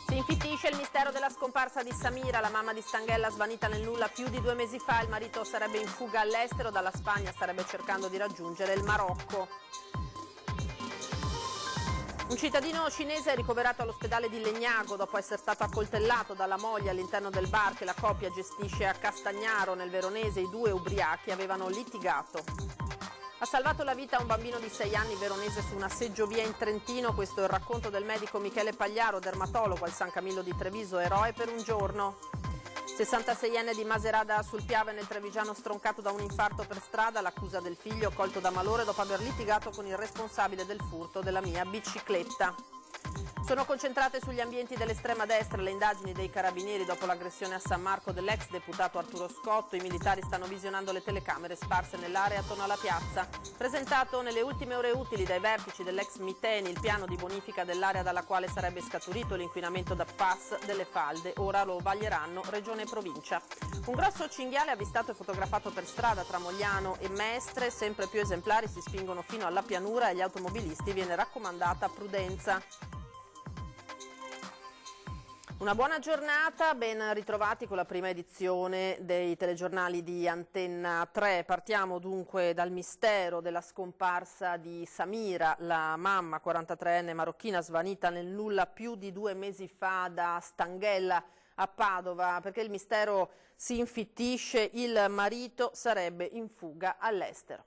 Si infittisce il mistero della scomparsa di Samira, la mamma di Stanghella svanita nel nulla più di 2 mesi fa. Il marito sarebbe in fuga all'estero, dalla Spagna starebbe cercando di raggiungere il Marocco. Un cittadino cinese è ricoverato all'ospedale di Legnago dopo essere stato accoltellato dalla moglie all'interno del bar che la coppia gestisce a Castagnaro, nel Veronese. I 2 ubriachi avevano litigato. Ha salvato la vita a un bambino di 6 anni veronese su una seggiovia in Trentino. Questo è il racconto del medico Michele Pagliaro, dermatologo al San Camillo di Treviso, eroe per un giorno. 66enne di Maserada sul Piave nel Trevigiano stroncato da un infarto per strada, l'accusa del figlio colto da malore dopo aver litigato con il responsabile del furto della mia bicicletta. Sono concentrate sugli ambienti dell'estrema destra le indagini dei carabinieri dopo l'aggressione a San Marco dell'ex deputato Arturo Scotto. I militari stanno visionando le telecamere sparse nell'area attorno alla piazza. Presentato nelle ultime ore utili dai vertici dell'ex Miteni il piano di bonifica dell'area dalla quale sarebbe scaturito l'inquinamento da PFAS delle falde. Ora lo vaglieranno regione e provincia. Un grosso cinghiale avvistato e fotografato per strada tra Mogliano e Mestre. Sempre più esemplari si spingono fino alla pianura e agli automobilisti viene raccomandata prudenza. Una buona giornata, ben ritrovati con la prima edizione dei telegiornali di Antenna 3. Partiamo dunque dal mistero della scomparsa di Samira, la mamma 43enne marocchina svanita nel nulla più di 2 mesi fa da Stanghella a Padova, perché il mistero si infittisce, il marito sarebbe in fuga all'estero.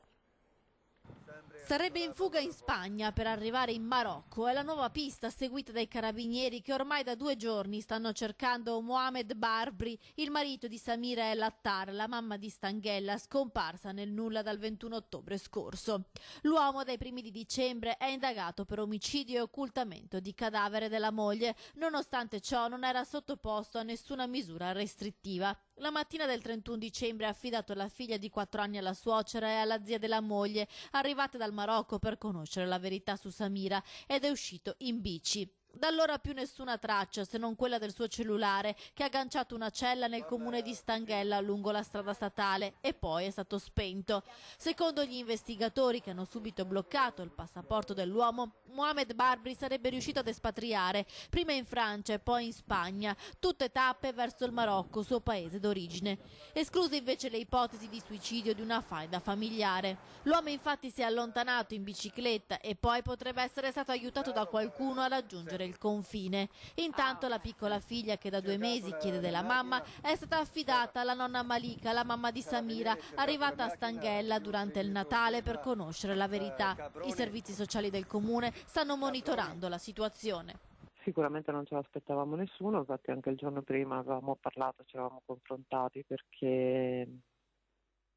Sarebbe in fuga in Spagna per arrivare in Marocco. È la nuova pista seguita dai carabinieri che ormai da 2 giorni stanno cercando Mohamed Barbri, il marito di Samira El Attar, la mamma di Stanghella, scomparsa nel nulla dal 21 ottobre scorso. L'uomo dai primi di dicembre è indagato per omicidio e occultamento di cadavere della moglie. Nonostante ciò non era sottoposto a nessuna misura restrittiva. La mattina del 31 dicembre ha affidato la figlia di 4 anni alla suocera e alla zia della moglie, arrivate dal Marocco per conoscere la verità su Samira, ed è uscito in bici. Da allora più nessuna traccia se non quella del suo cellulare che ha agganciato una cella nel comune di Stanghella lungo la strada statale e poi è stato spento. Secondo gli investigatori che hanno subito bloccato il passaporto dell'uomo, Mohamed Barbri sarebbe riuscito ad espatriare prima in Francia e poi in Spagna, tutte tappe verso il Marocco, suo paese d'origine. Escluse invece le ipotesi di suicidio o di una faida familiare. L'uomo infatti si è allontanato in bicicletta e poi potrebbe essere stato aiutato da qualcuno a raggiungere il confine. Intanto la piccola figlia, che da 2 mesi chiede della mamma, è stata affidata alla nonna Malika, la mamma di Samira, arrivata a Stanghella durante il Natale per conoscere la verità. I servizi sociali del comune stanno monitorando la situazione. Sicuramente non ce l'aspettavamo nessuno, infatti anche il giorno prima avevamo parlato, ci eravamo confrontati perché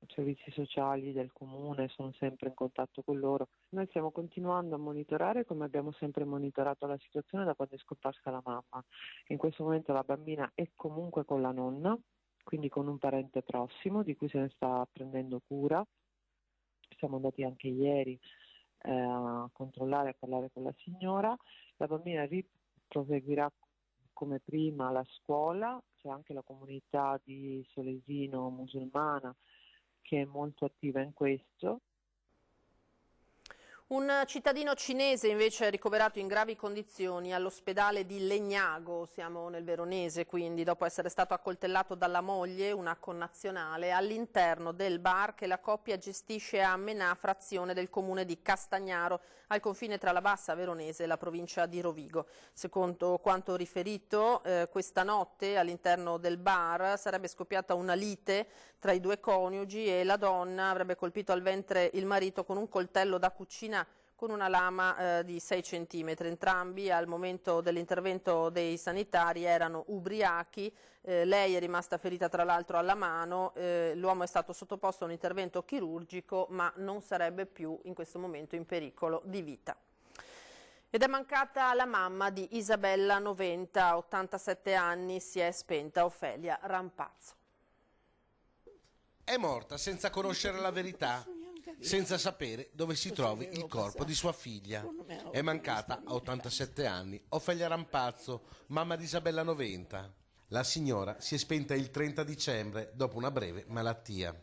i servizi sociali del comune sono sempre in contatto con loro. Noi stiamo continuando a monitorare come abbiamo sempre monitorato la situazione da quando è scomparsa la mamma. In questo momento la bambina è comunque con la nonna, quindi con un parente prossimo di cui se ne sta prendendo cura. Siamo andati anche ieri a controllare e a parlare con la signora. La bambina proseguirà come prima la scuola, c'è anche la comunità di Solesino musulmana che è molto attiva in questo. Un cittadino cinese invece è ricoverato in gravi condizioni all'ospedale di Legnago, siamo nel Veronese, quindi dopo essere stato accoltellato dalla moglie, una connazionale, all'interno del bar che la coppia gestisce a Menà, frazione del comune di Castagnaro, al confine tra la Bassa Veronese e la provincia di Rovigo. Secondo quanto riferito, questa notte all'interno del bar sarebbe scoppiata una lite tra i 2 coniugi e la donna avrebbe colpito al ventre il marito con un coltello da cucina con una lama di 6 centimetri. Entrambi al momento dell'intervento dei sanitari erano ubriachi, lei è rimasta ferita tra l'altro alla mano, l'uomo è stato sottoposto a un intervento chirurgico ma non sarebbe più in questo momento in pericolo di vita. Ed è mancata la mamma di Isabella Noventa, 87 anni, si è spenta Ofelia Rampazzo. È morta senza conoscere la verità, senza sapere dove si trovi il corpo di sua figlia. È mancata a 87 anni Ofelia Rampazzo, mamma di Isabella Noventa. La signora si è spenta il 30 dicembre dopo una breve malattia.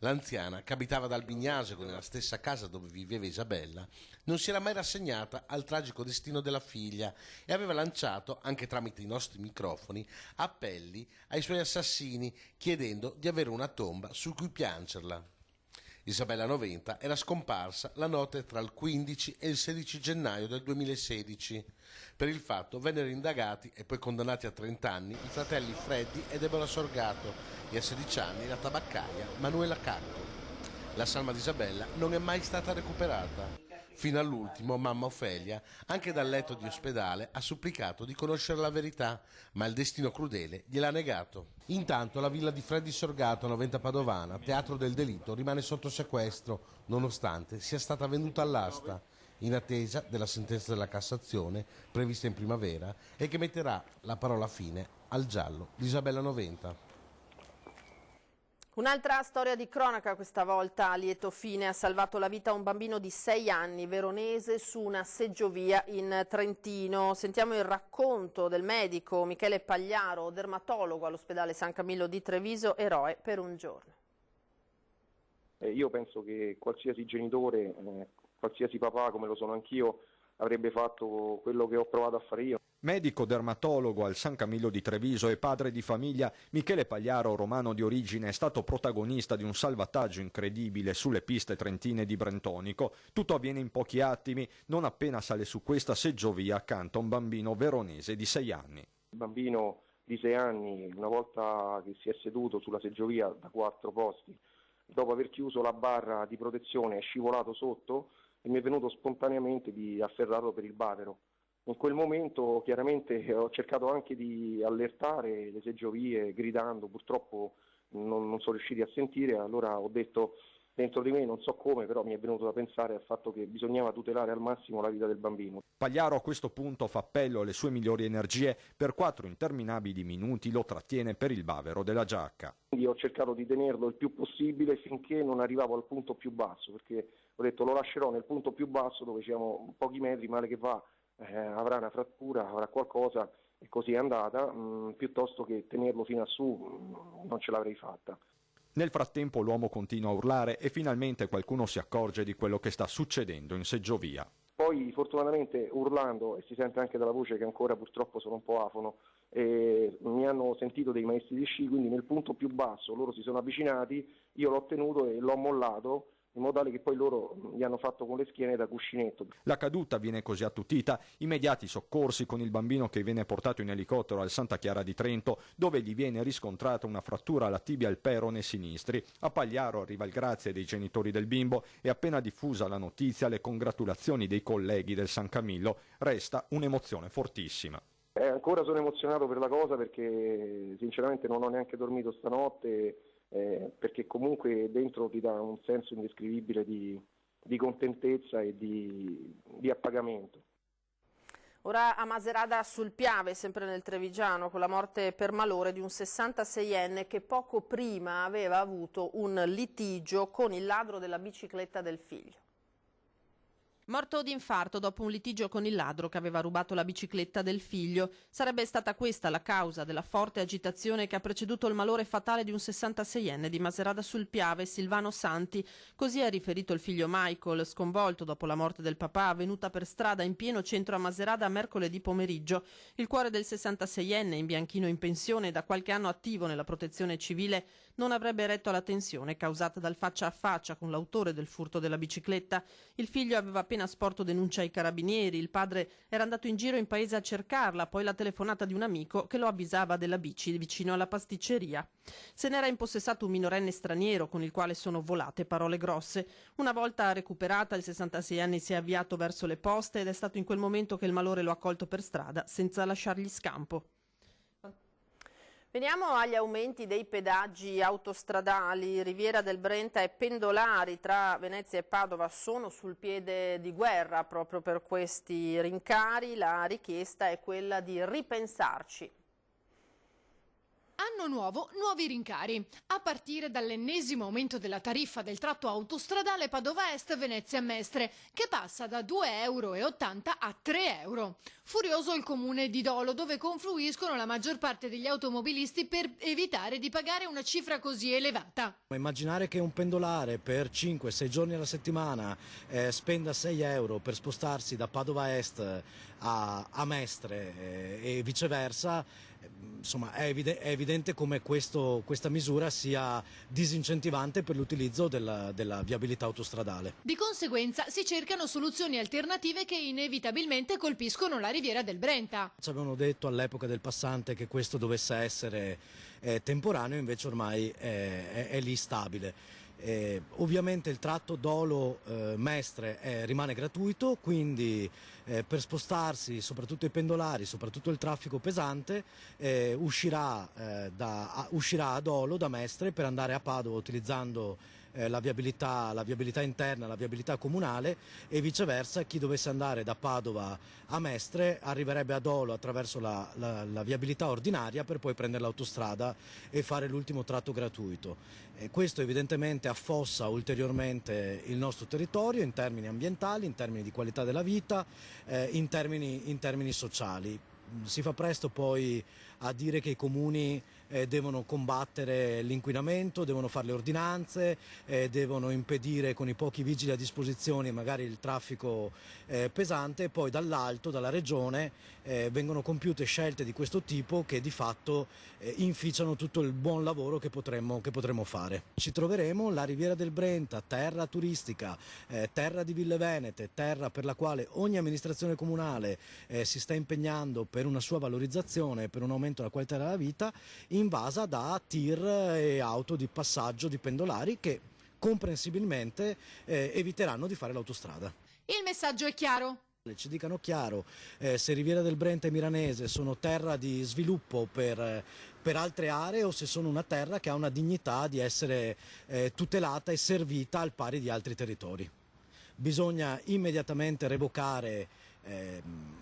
L'anziana, che abitava ad Albignasego nella stessa casa dove viveva Isabella, non si era mai rassegnata al tragico destino della figlia e aveva lanciato, anche tramite i nostri microfoni, appelli ai suoi assassini chiedendo di avere una tomba su cui piangerla. Isabella Noventa era scomparsa la notte tra il 15 e il 16 gennaio del 2016. Per il fatto vennero indagati e poi condannati a 30 anni i fratelli Freddy e Deborah Sorgato e a 16 anni la tabaccaia Manuela Cacco. La salma di Isabella non è mai stata recuperata. Fino all'ultimo, mamma Ofelia, anche dal letto di ospedale, ha supplicato di conoscere la verità, ma il destino crudele gliel'ha negato. Intanto la villa di Freddy Sorgato a Noventa Padovana, teatro del delitto, rimane sotto sequestro, nonostante sia stata venduta all'asta, in attesa della sentenza della Cassazione, prevista in primavera, e che metterà la parola fine al giallo di Isabella Noventa. Un'altra storia di cronaca, questa volta a lieto fine, ha salvato la vita a un bambino di 6 anni veronese su una seggiovia in Trentino. Sentiamo il racconto del medico Michele Pagliaro, dermatologo all'ospedale San Camillo di Treviso, eroe per un giorno. Io penso che qualsiasi genitore, qualsiasi papà, come lo sono anch'io, avrebbe fatto quello che ho provato a fare io. Medico dermatologo al San Camillo di Treviso e padre di famiglia, Michele Pagliaro, romano di origine, è stato protagonista di un salvataggio incredibile sulle piste trentine di Brentonico. Tutto avviene in pochi attimi, non appena sale su questa seggiovia accanto a un bambino veronese di 6 anni. Il bambino di 6 anni, una volta che si è seduto sulla seggiovia da 4 posti, dopo aver chiuso la barra di protezione è scivolato sotto e mi è venuto spontaneamente di afferrarlo per il bavero. In quel momento chiaramente ho cercato anche di allertare le seggiovie gridando, purtroppo non sono riusciti a sentire, allora ho detto dentro di me, non so come, però mi è venuto da pensare al fatto che bisognava tutelare al massimo la vita del bambino. Pagliaro a questo punto fa appello alle sue migliori energie, per 4 interminabili minuti lo trattiene per il bavero della giacca. Quindi ho cercato di tenerlo il più possibile finché non arrivavo al punto più basso, perché ho detto lo lascerò nel punto più basso dove siamo pochi metri, male che va, avrà una frattura, avrà qualcosa e così è andata, piuttosto che tenerlo fino a su non ce l'avrei fatta. Nel frattempo l'uomo continua a urlare e finalmente qualcuno si accorge di quello che sta succedendo in seggiovia. Poi fortunatamente urlando, e si sente anche dalla voce che ancora purtroppo sono un po' afono, mi hanno sentito dei maestri di sci, quindi nel punto più basso loro si sono avvicinati, io l'ho tenuto e l'ho mollato, in modo tale che poi loro gli hanno fatto con le schiene da cuscinetto. La caduta viene così attutita, immediati soccorsi con il bambino che viene portato in elicottero al Santa Chiara di Trento, dove gli viene riscontrata una frattura alla tibia e al perone sinistri. A Pagliaro arriva il grazie dei genitori del bimbo e appena diffusa la notizia le congratulazioni dei colleghi del San Camillo, resta un'emozione fortissima. Ancora sono emozionato per la cosa perché sinceramente non ho neanche dormito stanotte, perché comunque dentro ti dà un senso indescrivibile di contentezza e di appagamento. Ora a Maserada sul Piave, sempre nel Trevigiano, con la morte per malore di un 66enne che poco prima aveva avuto un litigio con il ladro della bicicletta del figlio. Morto d'infarto dopo un litigio con il ladro che aveva rubato la bicicletta del figlio. Sarebbe stata questa la causa della forte agitazione che ha preceduto il malore fatale di un 66enne di Maserada sul Piave, Silvano Santi. Così ha riferito il figlio Michael, sconvolto dopo la morte del papà, avvenuta per strada in pieno centro a Maserada mercoledì pomeriggio. Il cuore del 66enne, in bianchino in pensione e da qualche anno attivo nella protezione civile, non avrebbe retto alla tensione causata dal faccia a faccia con l'autore del furto della bicicletta. Il figlio aveva appena sporto denuncia ai carabinieri, il padre era andato in giro in paese a cercarla, poi la telefonata di un amico che lo avvisava della bici vicino alla pasticceria. Se n'era impossessato un minorenne straniero con il quale sono volate parole grosse. Una volta recuperata, il 66enne si è avviato verso le poste ed è stato in quel momento che il malore lo ha colto per strada senza lasciargli scampo. Veniamo agli aumenti dei pedaggi autostradali. Riviera del Brenta e pendolari tra Venezia e Padova sono sul piede di guerra proprio per questi rincari. La richiesta è quella di ripensarci. A Anno nuovo, nuovi rincari, a partire dall'ennesimo aumento della tariffa del tratto autostradale Padova Est Venezia Mestre, che passa da 2,80 € a 3 euro. Furioso il comune di Dolo, dove confluiscono la maggior parte degli automobilisti per evitare di pagare una cifra così elevata. Immaginare che un pendolare per 5-6 giorni alla settimana spenda 6 euro per spostarsi da Padova Est a Mestre e viceversa, insomma è evidente come questa misura sia disincentivante per l'utilizzo della viabilità autostradale. Di conseguenza si cercano soluzioni alternative che inevitabilmente colpiscono la riviera del Brenta. Ci avevano detto all'epoca del passante che questo dovesse essere temporaneo, invece ormai è lì stabile. Ovviamente il tratto Dolo-Mestre rimane gratuito, quindi per spostarsi, soprattutto i pendolari, soprattutto il traffico pesante, uscirà a Dolo da Mestre per andare a Padova utilizzando la viabilità interna, la viabilità comunale, e viceversa chi dovesse andare da Padova a Mestre arriverebbe a Dolo attraverso la viabilità ordinaria per poi prendere l'autostrada e fare l'ultimo tratto gratuito. Questo evidentemente affossa ulteriormente il nostro territorio in termini ambientali, in termini di qualità della vita, in termini sociali. Si fa presto poi a dire che i comuni devono combattere l'inquinamento, devono fare le ordinanze, devono impedire con i pochi vigili a disposizione magari il traffico pesante, e poi dall'alto, dalla regione, vengono compiute scelte di questo tipo che di fatto inficiano tutto il buon lavoro che potremmo fare. Ci troveremo la Riviera del Brenta, terra turistica, terra di ville venete, terra per la quale ogni amministrazione comunale si sta impegnando per una sua valorizzazione, per un aumento della qualità della vita, invasa da tir e auto di passaggio di pendolari che comprensibilmente eviteranno di fare l'autostrada. Il messaggio è chiaro. Ci dicano chiaro se Riviera del Brenta e Miranese sono terra di sviluppo per altre aree o se sono una terra che ha una dignità di essere tutelata e servita al pari di altri territori. Bisogna immediatamente revocare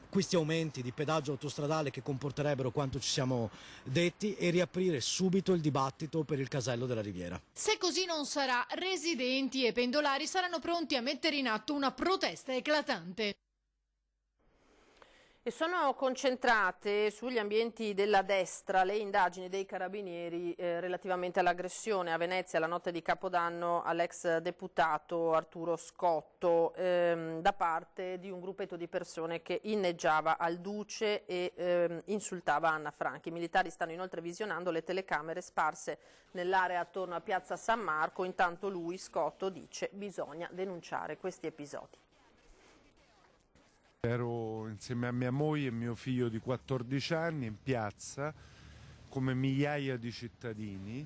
questi aumenti di pedaggio autostradale che comporterebbero quanto ci siamo detti e riaprire subito il dibattito per il casello della Riviera. Se così non sarà, residenti e pendolari saranno pronti a mettere in atto una protesta eclatante. E sono concentrate sugli ambienti della destra le indagini dei carabinieri relativamente all'aggressione a Venezia la notte di Capodanno all'ex deputato Arturo Scotto da parte di un gruppetto di persone che inneggiava al Duce e insultava Anna Franchi. I militari stanno inoltre visionando le telecamere sparse nell'area attorno a Piazza San Marco, intanto lui, Scotto, dice bisogna denunciare questi episodi. Ero insieme a mia moglie e mio figlio di 14 anni in piazza, come migliaia di cittadini,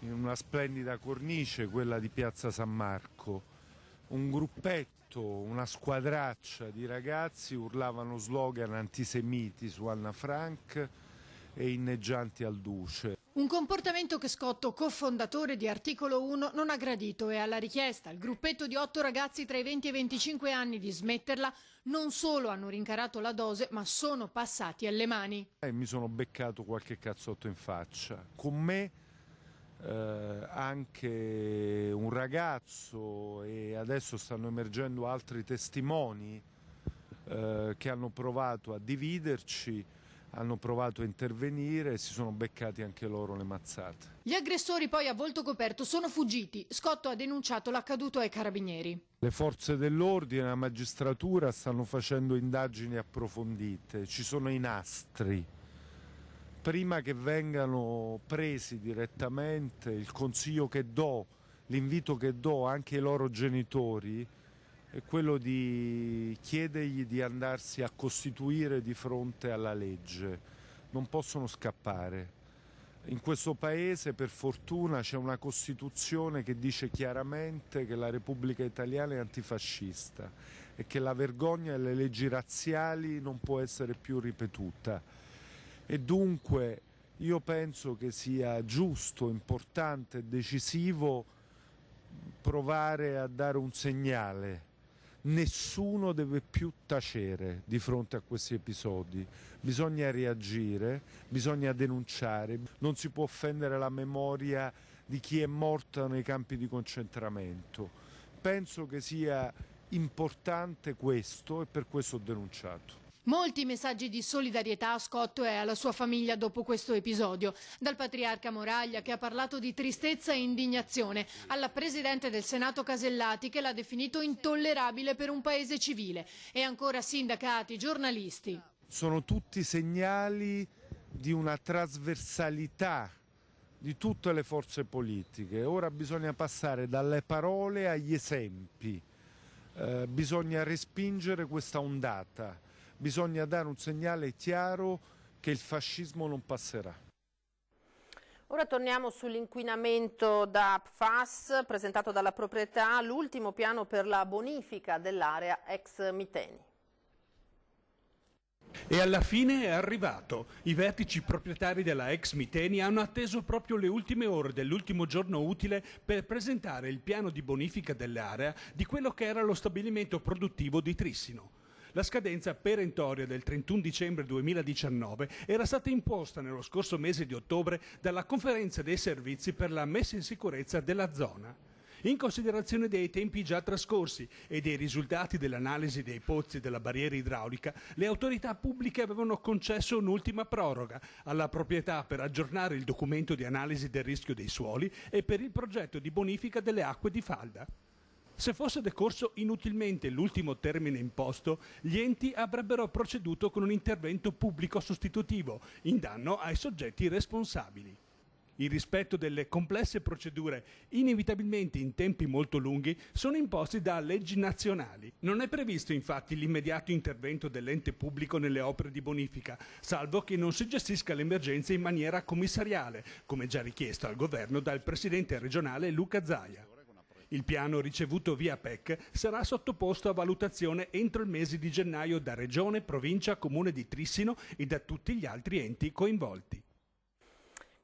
in una splendida cornice, quella di Piazza San Marco. Un gruppetto, una squadraccia di ragazzi urlavano slogan antisemiti su Anna Frank e inneggianti al Duce. Un comportamento che Scotto, cofondatore di Articolo 1, non ha gradito e alla richiesta al gruppetto di 8 ragazzi tra i 20 e i 25 anni di smetterla non solo hanno rincarato la dose ma sono passati alle mani. Mi sono beccato qualche cazzotto in faccia. Con me anche un ragazzo e adesso stanno emergendo altri testimoni che hanno provato a dividerci, hanno provato a intervenire e si sono beccati anche loro le mazzate. Gli aggressori poi a volto coperto sono fuggiti. Scotto ha denunciato l'accaduto ai carabinieri. Le forze dell'ordine e la magistratura stanno facendo indagini approfondite, ci sono i nastri. Prima che vengano presi direttamente, il consiglio che do, l'invito che do anche ai loro genitori è quello di chiedergli di andarsi a costituire di fronte alla legge. Non possono scappare. In questo paese, per fortuna, c'è una Costituzione che dice chiaramente che la Repubblica Italiana è antifascista e che la vergogna e le leggi razziali non può essere più ripetuta. E dunque io penso che sia giusto, importante e decisivo provare a dare un segnale nessuno deve più tacere di fronte a questi episodi. Bisogna reagire, bisogna denunciare, non si può offendere la memoria di chi è morto nei campi di concentramento. Penso che sia importante questo e per questo ho denunciato. Molti messaggi di solidarietà a Scotto e alla sua famiglia dopo questo episodio. Dal patriarca Moraglia, che ha parlato di tristezza e indignazione, alla Presidente del Senato Casellati, che l'ha definito intollerabile per un paese civile, e ancora sindacati, giornalisti. Sono tutti segnali di una trasversalità di tutte le forze politiche. Ora bisogna passare dalle parole agli esempi, bisogna respingere questa ondata. Bisogna dare un segnale chiaro che il fascismo non passerà. Ora torniamo sull'inquinamento da PFAS presentato dalla proprietà, l'ultimo piano per la bonifica dell'area ex Miteni. E alla fine è arrivato. I vertici proprietari della ex Miteni hanno atteso proprio le ultime ore dell'ultimo giorno utile per presentare il piano di bonifica dell'area di quello che era lo stabilimento produttivo di Trissino. La scadenza perentoria del 31 dicembre 2019 era stata imposta nello scorso mese di ottobre dalla Conferenza dei Servizi per la messa in sicurezza della zona. In considerazione dei tempi già trascorsi e dei risultati dell'analisi dei pozzi della barriera idraulica, le autorità pubbliche avevano concesso un'ultima proroga alla proprietà per aggiornare il documento di analisi del rischio dei suoli e per il progetto di bonifica delle acque di falda. Se fosse decorso inutilmente l'ultimo termine imposto, gli enti avrebbero proceduto con un intervento pubblico sostitutivo in danno ai soggetti responsabili. Il rispetto delle complesse procedure, inevitabilmente in tempi molto lunghi, sono imposti da leggi nazionali. Non è previsto infatti l'immediato intervento dell'ente pubblico nelle opere di bonifica, salvo che non si gestisca l'emergenza in maniera commissariale, come già richiesto al governo dal presidente regionale Luca Zaia. Il piano ricevuto via PEC sarà sottoposto a valutazione entro il mese di gennaio da Regione, Provincia, Comune di Trissino e da tutti gli altri enti coinvolti.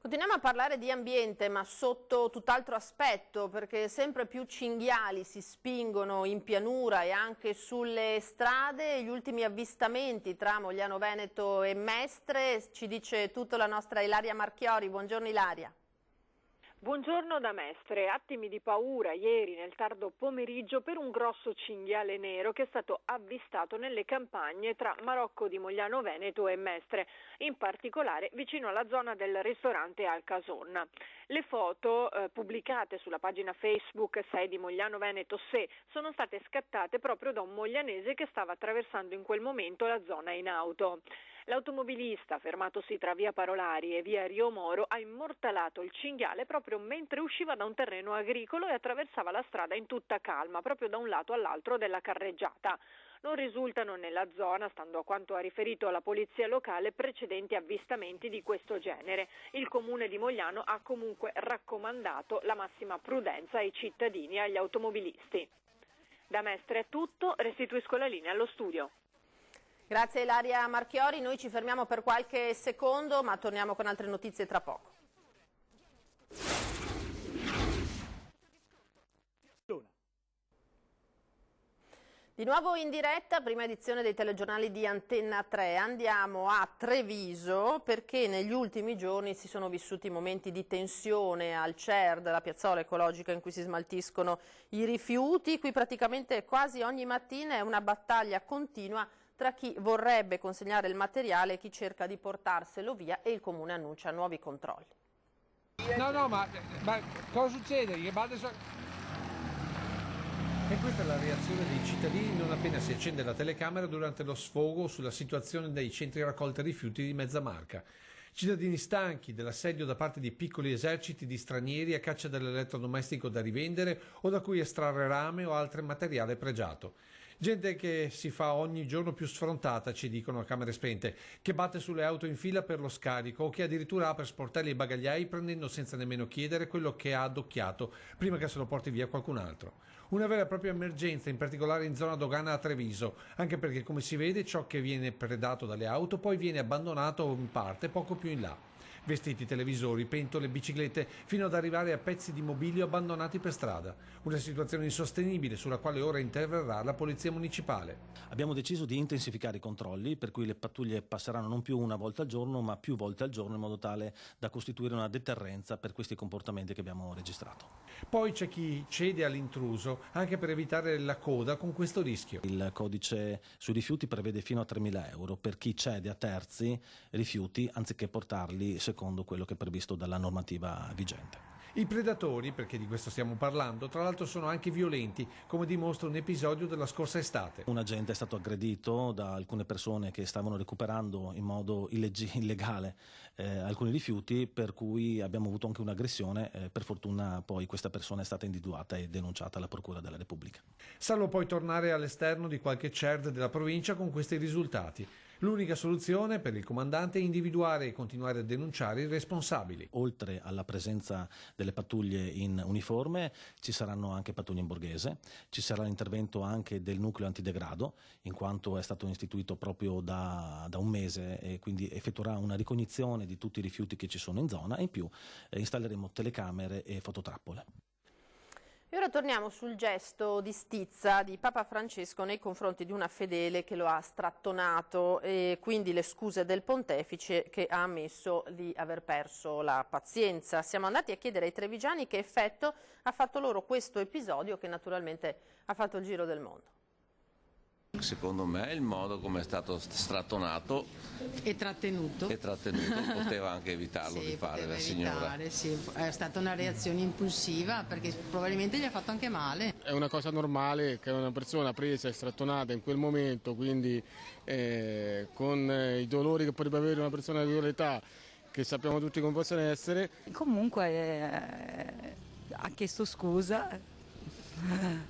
Continuiamo a parlare di ambiente, ma sotto tutt'altro aspetto, perché sempre più cinghiali si spingono in pianura e anche sulle strade. Gli ultimi avvistamenti tra Mogliano Veneto e Mestre, ci dice tutto la nostra Ilaria Marchiori. Buongiorno Ilaria. Buongiorno da Mestre. Attimi di paura ieri nel tardo pomeriggio per un grosso cinghiale nero che è stato avvistato nelle campagne tra Marocco di Mogliano Veneto e Mestre, in particolare vicino alla zona del ristorante Al Casonna. Le foto pubblicate sulla pagina Facebook 6 di Mogliano Veneto Se sono state scattate proprio da un moglianese che stava attraversando in quel momento la zona in auto. L'automobilista, fermatosi tra via Parolari e via Rio Moro, ha immortalato il cinghiale proprio mentre usciva da un terreno agricolo e attraversava la strada in tutta calma, proprio da un lato all'altro della carreggiata. Non risultano nella zona, stando a quanto ha riferito la polizia locale, precedenti avvistamenti di questo genere. Il comune di Mogliano ha comunque raccomandato la massima prudenza ai cittadini e agli automobilisti. Da Mestre è tutto, restituisco la linea allo studio. Grazie Ilaria Marchiori, noi ci fermiamo per qualche secondo ma torniamo con altre notizie tra poco. Di nuovo in diretta, prima edizione dei telegiornali di Antenna 3. Andiamo a Treviso perché negli ultimi giorni si sono vissuti momenti di tensione al CERD, la piazzola ecologica in cui si smaltiscono i rifiuti. Qui praticamente quasi ogni mattina è una battaglia continua tra chi vorrebbe consegnare il materiale e chi cerca di portarselo via, e il comune annuncia nuovi controlli. No, ma cosa succede? E questa è la reazione dei cittadini non appena si accende la telecamera durante lo sfogo sulla situazione dei centri raccolta rifiuti di mezza Marca. Cittadini stanchi dell'assedio da parte di piccoli eserciti di stranieri a caccia dell'elettrodomestico da rivendere o da cui estrarre rame o altro materiale pregiato. Gente che si fa ogni giorno più sfrontata, ci dicono a camere spente, che batte sulle auto in fila per lo scarico o che addirittura apre sportelli e bagagliai prendendo senza nemmeno chiedere quello che ha addocchiato prima che se lo porti via qualcun altro. Una vera e propria emergenza, in particolare in zona dogana a Treviso, anche perché come si vede ciò che viene predato dalle auto poi viene abbandonato in parte poco più in là. vestiti, televisori, pentole, biciclette, fino ad arrivare a pezzi di mobilio abbandonati per strada. Una situazione insostenibile sulla quale ora interverrà la Polizia Municipale. Abbiamo deciso di intensificare i controlli, per cui le pattuglie passeranno non più una volta al giorno, ma più volte al giorno, in modo tale da costituire una deterrenza per questi comportamenti che abbiamo registrato. Poi c'è chi cede all'intruso anche per evitare la coda con questo rischio. Il codice sui rifiuti prevede fino a 3.000 euro per chi cede a terzi rifiuti anziché portarli secondo quello che è previsto dalla normativa vigente. I predatori, perché di questo stiamo parlando, tra l'altro sono anche violenti, come dimostra un episodio della scorsa estate. Un agente è stato aggredito da alcune persone che stavano recuperando in modo illegale alcuni rifiuti, per cui abbiamo avuto anche un'aggressione. Per fortuna poi questa persona è stata individuata e denunciata alla Procura della Repubblica. Salvo poi tornare all'esterno di qualche CERD della provincia con questi risultati. L'unica soluzione per il comandante è individuare e continuare a denunciare i responsabili. Oltre alla presenza delle pattuglie in uniforme ci saranno anche pattuglie in borghese, ci sarà l'intervento anche del nucleo antidegrado, in quanto è stato istituito proprio da un mese e quindi effettuerà una ricognizione di tutti i rifiuti che ci sono in zona e in più installeremo telecamere e fototrappole. E ora torniamo sul gesto di stizza di Papa Francesco nei confronti di una fedele che lo ha strattonato, e quindi le scuse del pontefice che ha ammesso di aver perso la pazienza. Siamo andati a chiedere ai trevigiani che effetto ha fatto loro questo episodio, che naturalmente ha fatto il giro del mondo. Secondo me il modo come è stato strattonato e trattenuto poteva anche evitarlo di fare la signora. Sì, è stata una reazione impulsiva perché probabilmente gli ha fatto anche male. È una cosa normale che una persona presa e strattonata in quel momento, quindi con i dolori che potrebbe avere una persona di quell'età, che sappiamo tutti come possono essere. Comunque ha chiesto scusa.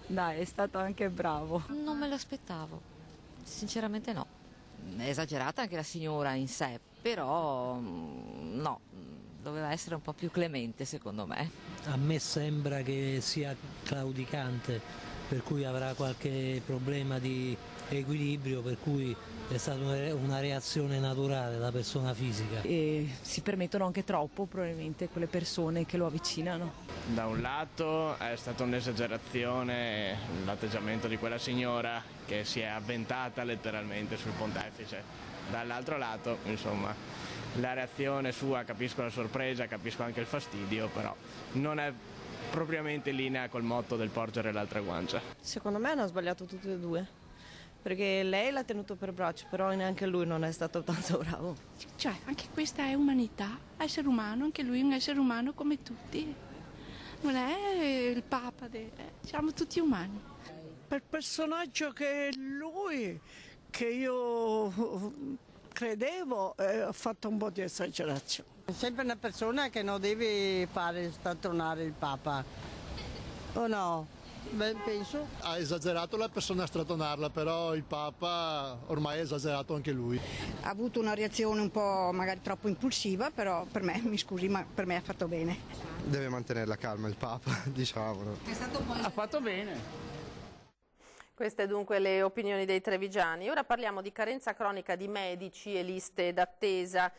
Dai, è stato anche bravo. Non me l'aspettavo, sinceramente no. È esagerata anche la signora in sé, però no, doveva essere un po' più clemente secondo me. A me sembra che sia claudicante, per cui avrà qualche problema di equilibrio, per cui è stata una reazione naturale della persona fisica. E si permettono anche troppo probabilmente quelle persone che lo avvicinano. Da un lato è stata un'esagerazione l'atteggiamento di quella signora che si è avventata letteralmente sul pontefice. Dall'altro lato, insomma, la reazione sua, capisco la sorpresa, capisco anche il fastidio, però non è propriamente in linea col motto del porgere l'altra guancia. Secondo me hanno sbagliato tutti e due, perché lei l'ha tenuto per braccio, però neanche lui non è stato tanto bravo. Cioè, anche questa è umanità, essere umano, anche lui è un essere umano come tutti. Non è il Papa, siamo tutti umani. Per personaggio che è lui, che io credevo, ha fatto un po' di esagerazione. È sempre una persona che non deve fare strattonare il Papa, o no? Beh, penso. Ha esagerato la persona a strattonarla, però il Papa ormai ha esagerato anche lui. Ha avuto una reazione un po' magari troppo impulsiva, però per me, mi scusi, ma per me ha fatto bene. Deve mantenere la calma il Papa, diciamolo. Ha fatto bene. Queste dunque le opinioni dei trevigiani. Ora parliamo di carenza cronica di medici e liste d'attesa.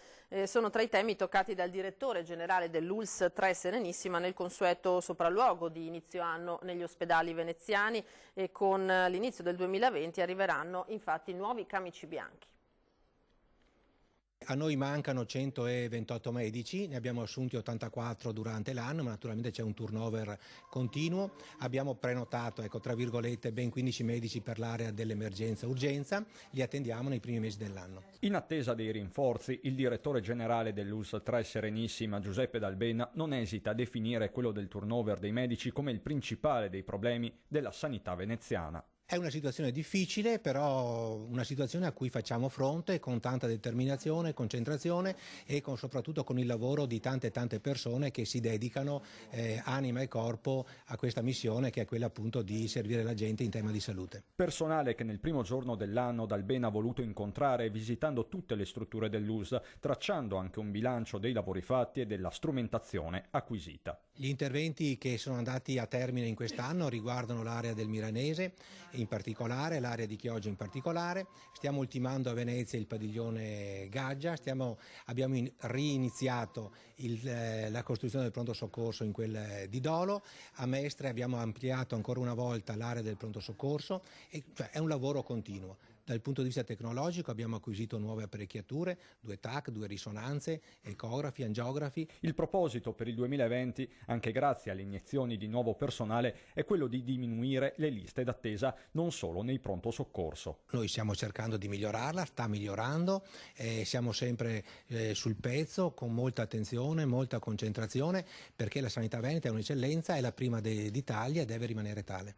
Sono tra i temi toccati dal direttore generale dell'ULSS 3 Serenissima nel consueto sopralluogo di inizio anno negli ospedali veneziani, e con l'inizio del 2020 arriveranno infatti nuovi camici bianchi. A noi mancano 128 medici, ne abbiamo assunti 84 durante l'anno, ma naturalmente c'è un turnover continuo. Abbiamo prenotato, tra virgolette, ben 15 medici per l'area dell'emergenza-urgenza, li attendiamo nei primi mesi dell'anno. In attesa dei rinforzi, il direttore generale dell'ULSS 3 Serenissima, Giuseppe D'Albena, non esita a definire quello del turnover dei medici come il principale dei problemi della sanità veneziana. È una situazione difficile, però una situazione a cui facciamo fronte con tanta determinazione, concentrazione e soprattutto con il lavoro di tante persone che si dedicano anima e corpo a questa missione, che è quella appunto di servire la gente in tema di salute. Personale che nel primo giorno dell'anno D'Albena ha voluto incontrare visitando tutte le strutture dell'ULSS, tracciando anche un bilancio dei lavori fatti e della strumentazione acquisita. Gli interventi che sono andati a termine in quest'anno riguardano l'area del Milanese in particolare, l'area di Chioggia in particolare. Stiamo ultimando a Venezia il padiglione Gaggia, abbiamo riiniziato la costruzione del pronto soccorso in quel di Dolo. A Mestre abbiamo ampliato ancora una volta l'area del pronto soccorso, cioè è un lavoro continuo. Dal punto di vista tecnologico abbiamo acquisito nuove apparecchiature, 2 TAC, 2 risonanze, ecografi, angiografi. Il proposito per il 2020, anche grazie alle iniezioni di nuovo personale, è quello di diminuire le liste d'attesa non solo nei pronto soccorso. Noi stiamo cercando di migliorarla, sta migliorando, siamo sempre sul pezzo, con molta attenzione, molta concentrazione, perché la sanità veneta è un'eccellenza, è la prima d'Italia e deve rimanere tale.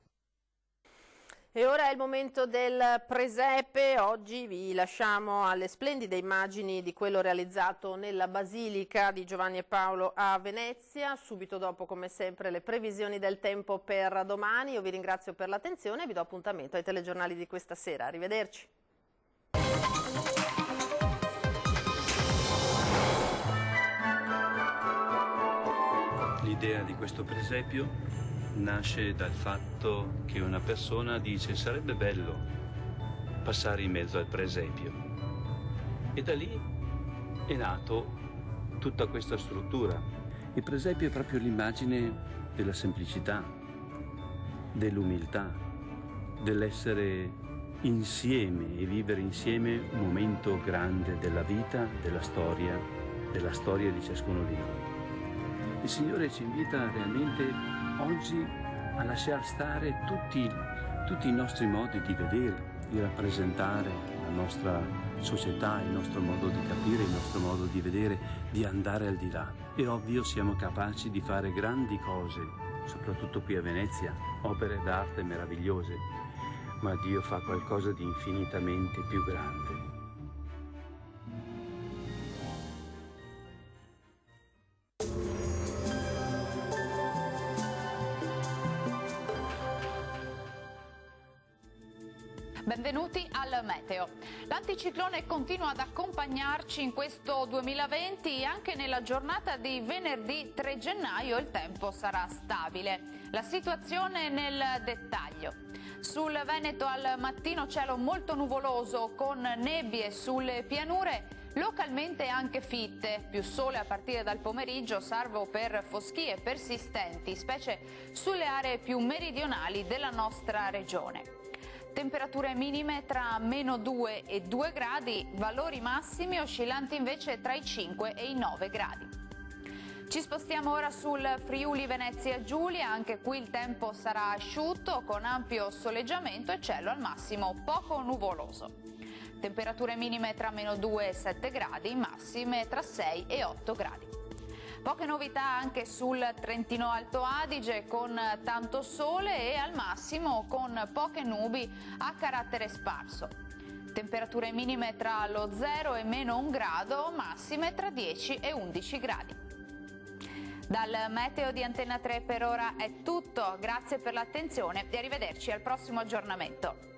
E ora è il momento del presepe. Oggi vi lasciamo alle splendide immagini di quello realizzato nella Basilica di Giovanni e Paolo a Venezia. Subito dopo, come sempre, le previsioni del tempo per domani. Io vi ringrazio per l'attenzione e vi do appuntamento ai telegiornali di questa sera. Arrivederci. L'idea di questo presepio nasce dal fatto che una persona dice sarebbe bello passare in mezzo al presepio, e da lì è nato tutta questa struttura. Il presepio è proprio l'immagine della semplicità, dell'umiltà, dell'essere insieme e vivere insieme un momento grande della vita, della storia di ciascuno di noi. Il Signore ci invita realmente oggi a lasciar stare tutti i nostri modi di vedere, di rappresentare la nostra società, il nostro modo di capire, il nostro modo di vedere, di andare al di là. È ovvio, siamo capaci di fare grandi cose, soprattutto qui a Venezia, opere d'arte meravigliose, ma Dio fa qualcosa di infinitamente più grande. Benvenuti al Meteo. L'anticiclone continua ad accompagnarci in questo 2020 e anche nella giornata di venerdì 3 gennaio il tempo sarà stabile. La situazione nel dettaglio. Sul Veneto al mattino cielo molto nuvoloso con nebbie sulle pianure, localmente anche fitte, più sole a partire dal pomeriggio, salvo per foschie persistenti, specie sulle aree più meridionali della nostra regione. Temperature minime tra -2 e 2 gradi, valori massimi oscillanti invece tra i 5 e i 9 gradi. Ci spostiamo ora sul Friuli Venezia Giulia, anche qui il tempo sarà asciutto con ampio soleggiamento e cielo al massimo poco nuvoloso. Temperature minime tra -2 e 7 gradi, massime tra 6 e 8 gradi. Poche novità anche sul Trentino Alto Adige con tanto sole e al massimo con poche nubi a carattere sparso. Temperature minime tra lo 0 e -1 grado, massime tra 10 e 11 gradi. Dal Meteo di Antenna 3 per ora è tutto, grazie per l'attenzione e arrivederci al prossimo aggiornamento.